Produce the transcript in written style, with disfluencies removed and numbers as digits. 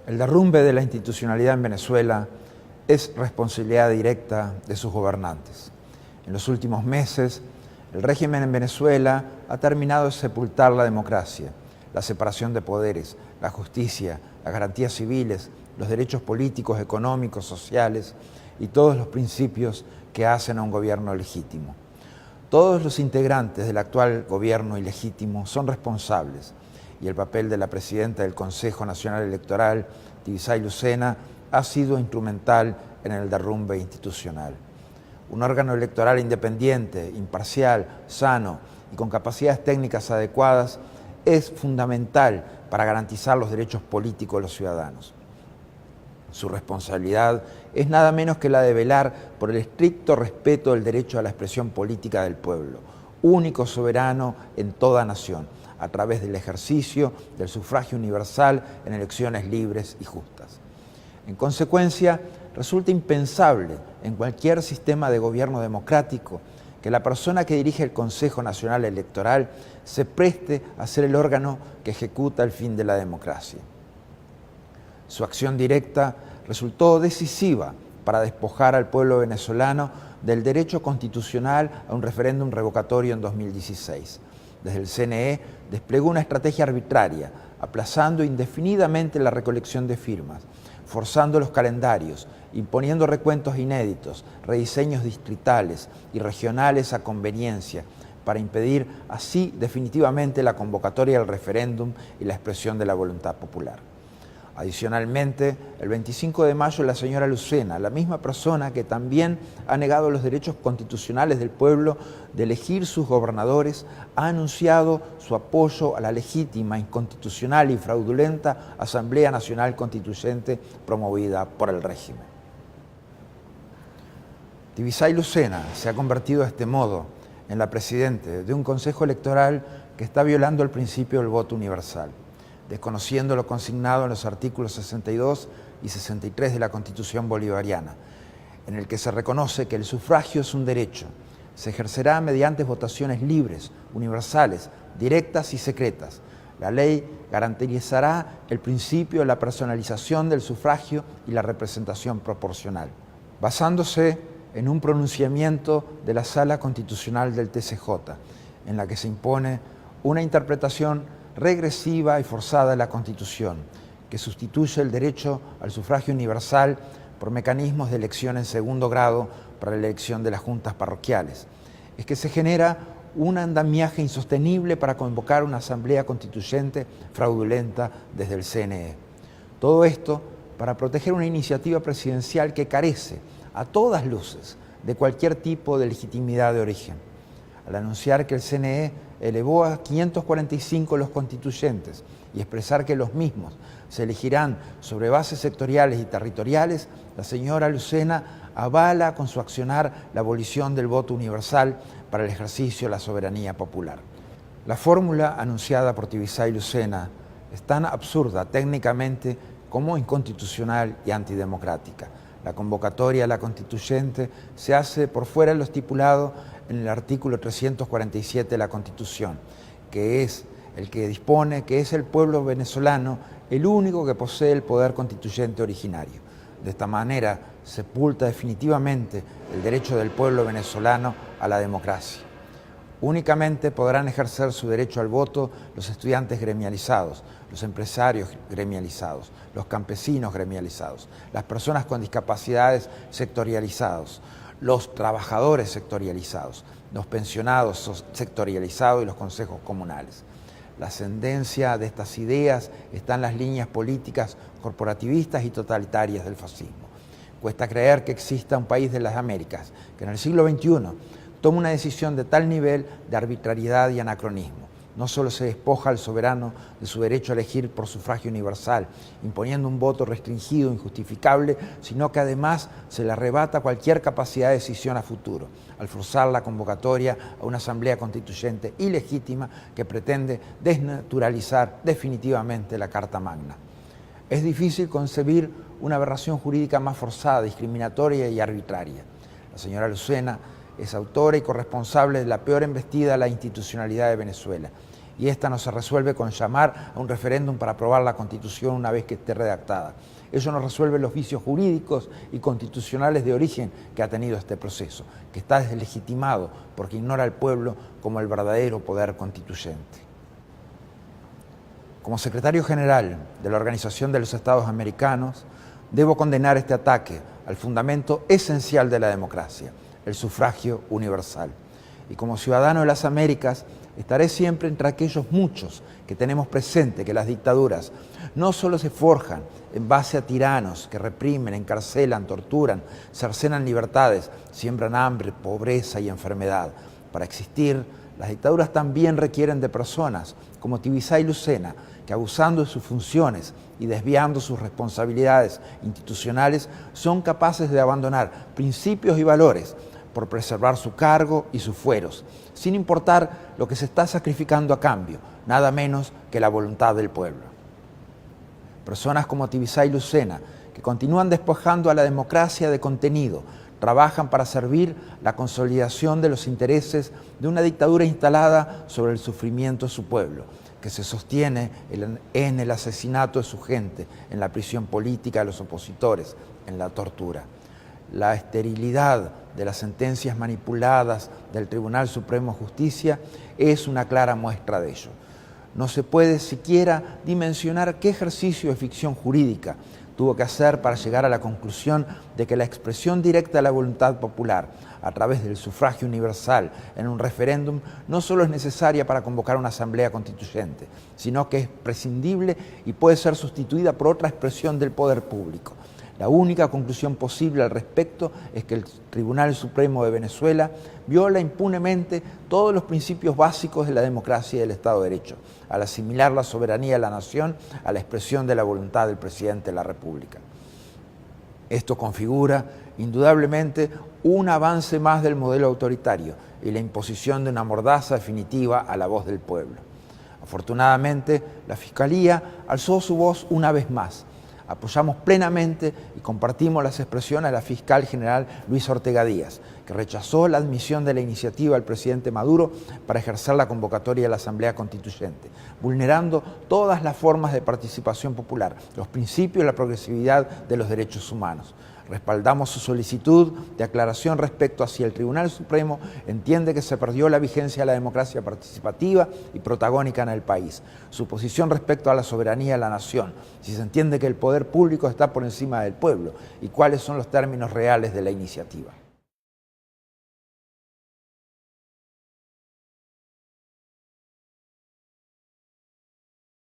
El derrumbe de la institucionalidad en Venezuela es responsabilidad directa de sus gobernantes. En los últimos meses, el régimen en Venezuela ha terminado de sepultar la democracia, la separación de poderes, la justicia, las garantías civiles, los derechos políticos, económicos, sociales y todos los principios que hacen a un gobierno legítimo. Todos los integrantes del actual gobierno ilegítimo son responsables y el papel de la presidenta del Consejo Nacional Electoral, Tibisay Lucena, ha sido instrumental en el derrumbe institucional. Un órgano electoral independiente, imparcial, sano y con capacidades técnicas adecuadas es fundamental para garantizar los derechos políticos de los ciudadanos. Su responsabilidad es nada menos que la de velar por el estricto respeto del derecho a la expresión política del pueblo, único soberano en toda nación, a través del ejercicio del sufragio universal en elecciones libres y justas. En consecuencia, resulta impensable en cualquier sistema de gobierno democrático que la persona que dirige el Consejo Nacional Electoral se preste a ser el órgano que ejecuta el fin de la democracia. Su acción directa resultó decisiva para despojar al pueblo venezolano del derecho constitucional a un referéndum revocatorio en 2016. Desde el CNE desplegó una estrategia arbitraria, aplazando indefinidamente la recolección de firmas, forzando los calendarios, imponiendo recuentos inéditos, rediseños distritales y regionales a conveniencia, para impedir así definitivamente la convocatoria del referéndum y la expresión de la voluntad popular. Adicionalmente, el 25 de mayo la señora Lucena, la misma persona que también ha negado los derechos constitucionales del pueblo de elegir sus gobernadores, ha anunciado su apoyo a la legítima, inconstitucional y fraudulenta Asamblea Nacional Constituyente promovida por el régimen. Tibisay Lucena se ha convertido de este modo en la presidenta de un consejo electoral que está violando el principio del voto universal, desconociendo lo consignado en los artículos 62 y 63 de la Constitución bolivariana, en el que se reconoce que el sufragio es un derecho, se ejercerá mediante votaciones libres, universales, directas y secretas. La ley garantizará el principio de la personalización del sufragio y la representación proporcional, basándose en un pronunciamiento de la Sala Constitucional del TCJ, en la que se impone una interpretación regresiva y forzada de la Constitución, que sustituye el derecho al sufragio universal por mecanismos de elección en segundo grado para la elección de las juntas parroquiales. Es que se genera un andamiaje insostenible para convocar una asamblea constituyente fraudulenta desde el CNE. Todo esto para proteger una iniciativa presidencial que carece, a todas luces, de cualquier tipo de legitimidad de origen. Al anunciar que el CNE elevó a 545 los constituyentes y expresar que los mismos se elegirán sobre bases sectoriales y territoriales, la señora Lucena avala con su accionar la abolición del voto universal para el ejercicio de la soberanía popular. La fórmula anunciada por Tibisay Lucena es tan absurda técnicamente como inconstitucional y antidemocrática. La convocatoria a la constituyente se hace por fuera de lo estipulado en el artículo 347 de la Constitución, que es el que dispone que es el pueblo venezolano el único que posee el poder constituyente originario. De esta manera sepulta definitivamente el derecho del pueblo venezolano a la democracia. Únicamente podrán ejercer su derecho al voto los estudiantes gremializados, los empresarios gremializados, los campesinos gremializados, las personas con discapacidades sectorializados, los trabajadores sectorializados, los pensionados sectorializados y los consejos comunales. La ascendencia de estas ideas está en las líneas políticas corporativistas y totalitarias del fascismo. Cuesta creer que exista un país de las Américas que en el siglo XXI toma una decisión de tal nivel de arbitrariedad y anacronismo. No solo se despoja al soberano de su derecho a elegir por sufragio universal, imponiendo un voto restringido, injustificable, sino que además se le arrebata cualquier capacidad de decisión a futuro, al forzar la convocatoria a una asamblea constituyente ilegítima que pretende desnaturalizar definitivamente la Carta Magna. Es difícil concebir una aberración jurídica más forzada, discriminatoria y arbitraria. La señora Lucena es autora y corresponsable de la peor embestida a la institucionalidad de Venezuela y esta no se resuelve con llamar a un referéndum para aprobar la Constitución una vez que esté redactada. Ello no resuelve los vicios jurídicos y constitucionales de origen que ha tenido este proceso, que está deslegitimado porque ignora al pueblo como el verdadero poder constituyente. Como secretario general de la Organización de los Estados Americanos, debo condenar este ataque al fundamento esencial de la democracia, el sufragio universal. Y como ciudadano de las Américas, estaré siempre entre aquellos muchos que tenemos presente que las dictaduras no solo se forjan en base a tiranos que reprimen, encarcelan, torturan, cercenan libertades, siembran hambre, pobreza y enfermedad. Para existir, las dictaduras también requieren de personas como Tibisay y Lucena, que abusando de sus funciones y desviando sus responsabilidades institucionales, son capaces de abandonar principios y valores por preservar su cargo y sus fueros, sin importar lo que se está sacrificando a cambio, nada menos que la voluntad del pueblo. Personas como Tibisay y Lucena, que continúan despojando a la democracia de contenido, trabajan para servir la consolidación de los intereses de una dictadura instalada sobre el sufrimiento de su pueblo, que se sostiene en el asesinato de su gente, en la prisión política de los opositores, en la tortura. La esterilidad de las sentencias manipuladas del Tribunal Supremo de Justicia es una clara muestra de ello. No se puede siquiera dimensionar qué ejercicio de ficción jurídica tuvo que hacer para llegar a la conclusión de que la expresión directa de la voluntad popular a través del sufragio universal en un referéndum no solo es necesaria para convocar una asamblea constituyente, sino que es prescindible y puede ser sustituida por otra expresión del poder público. La única conclusión posible al respecto es que el Tribunal Supremo de Venezuela viola impunemente todos los principios básicos de la democracia y del Estado de Derecho, al asimilar la soberanía de la nación a la expresión de la voluntad del presidente de la República. Esto configura, indudablemente, un avance más del modelo autoritario y la imposición de una mordaza definitiva a la voz del pueblo. Afortunadamente, la Fiscalía alzó su voz una vez más. Apoyamos plenamente y compartimos las expresiones de la fiscal general Luisa Ortega Díaz, que rechazó la admisión de la iniciativa del presidente Maduro para ejercer la convocatoria de la Asamblea Constituyente, vulnerando todas las formas de participación popular, los principios y la progresividad de los derechos humanos. Respaldamos su solicitud de aclaración respecto a si el Tribunal Supremo entiende que se perdió la vigencia de la democracia participativa y protagónica en el país, su posición respecto a la soberanía de la nación, si se entiende que el poder público está por encima del pueblo y cuáles son los términos reales de la iniciativa.